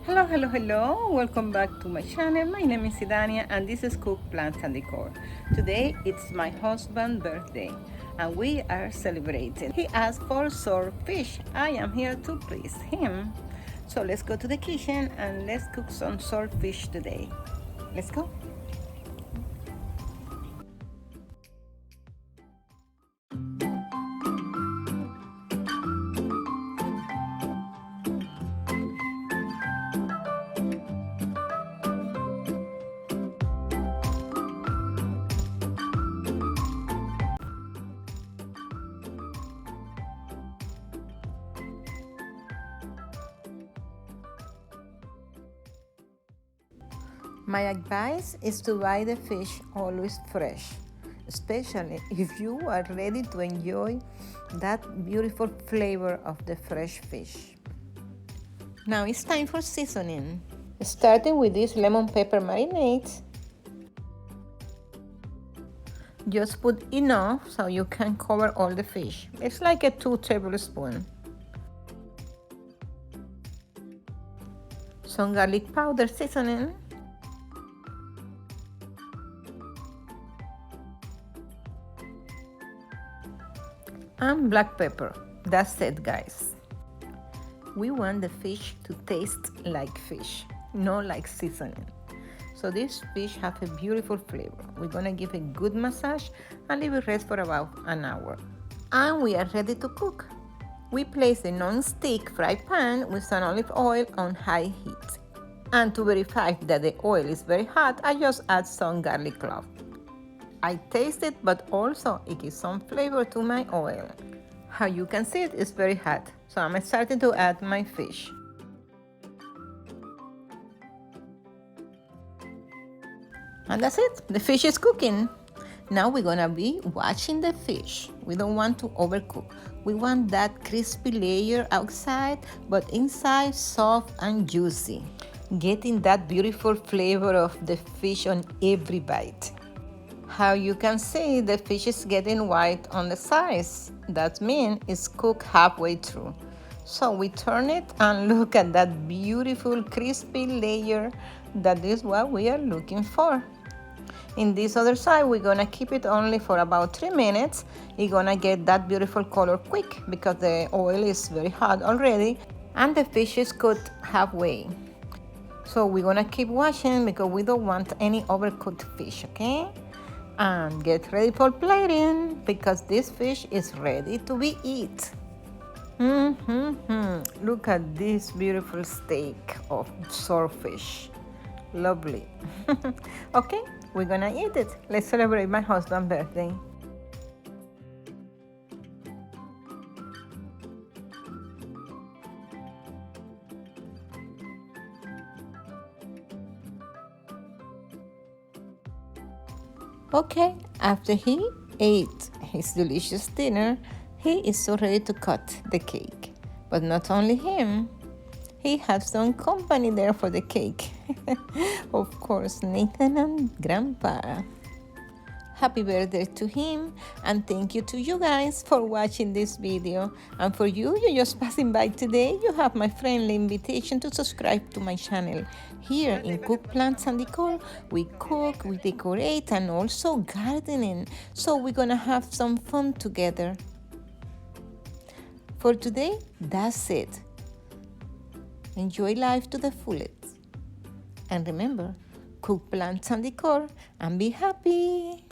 Hello, hello, hello. Welcome back to my channel. My name is Idania and this is Cook Plants and Decor. Today it's my husband's birthday and we are celebrating. He asked for swordfish. I am here to please him. So let's go to the kitchen and let's cook some swordfish today. Let's go. My advice is to buy the fish always fresh, especially if you are ready to enjoy that beautiful flavor of the fresh fish. Now it's time for seasoning. Starting with this lemon pepper marinade. Just put enough so you can cover all the fish. It's like a 2 tablespoons. Some garlic powder seasoning. And black pepper. That's it, guys. We want the fish to taste like fish, not like seasoning. So this fish has a beautiful flavor. We're gonna give a good massage and leave it rest for about an hour. And we are ready to cook. We place a non-stick fry pan with some olive oil on high heat. And to verify that the oil is very hot, I just add some garlic cloves. I taste it, but also it gives some flavor to my oil. How you can see it's very hot, so I'm starting to add my fish. And that's it, the fish is cooking. Now we're gonna be watching the fish. We don't want to overcook. We want that crispy layer outside, but inside soft and juicy. Getting that beautiful flavor of the fish on every bite. How you can see the fish is getting white on the sides. That means it's cooked halfway through. So we turn it and look at that beautiful crispy layer. That is what we are looking for. In this other side, we're gonna keep it only for about 3 minutes. You're gonna get that beautiful color quick because the oil is very hot already and the fish is cooked halfway. So we're gonna keep watching because we don't want any overcooked fish, okay? And get ready for plating because this fish is ready to be eaten. Look at this beautiful steak of swordfish. Lovely. Okay, we're gonna eat it. Let's celebrate my husband's birthday. Okay, after he ate his delicious dinner, he is so ready to cut the cake. But not only him, he has some company there for the cake. Of course, Nathan and Grandpa. Happy birthday to him, and thank you to you guys for watching this video. And for you just passing by today, you have my friendly invitation to subscribe to my channel. Here in Cook Plants and Decor, we cook, we decorate, and also gardening. So we're gonna have some fun together. For today, that's it. Enjoy life to the fullest. And remember, cook plants and decor and be happy.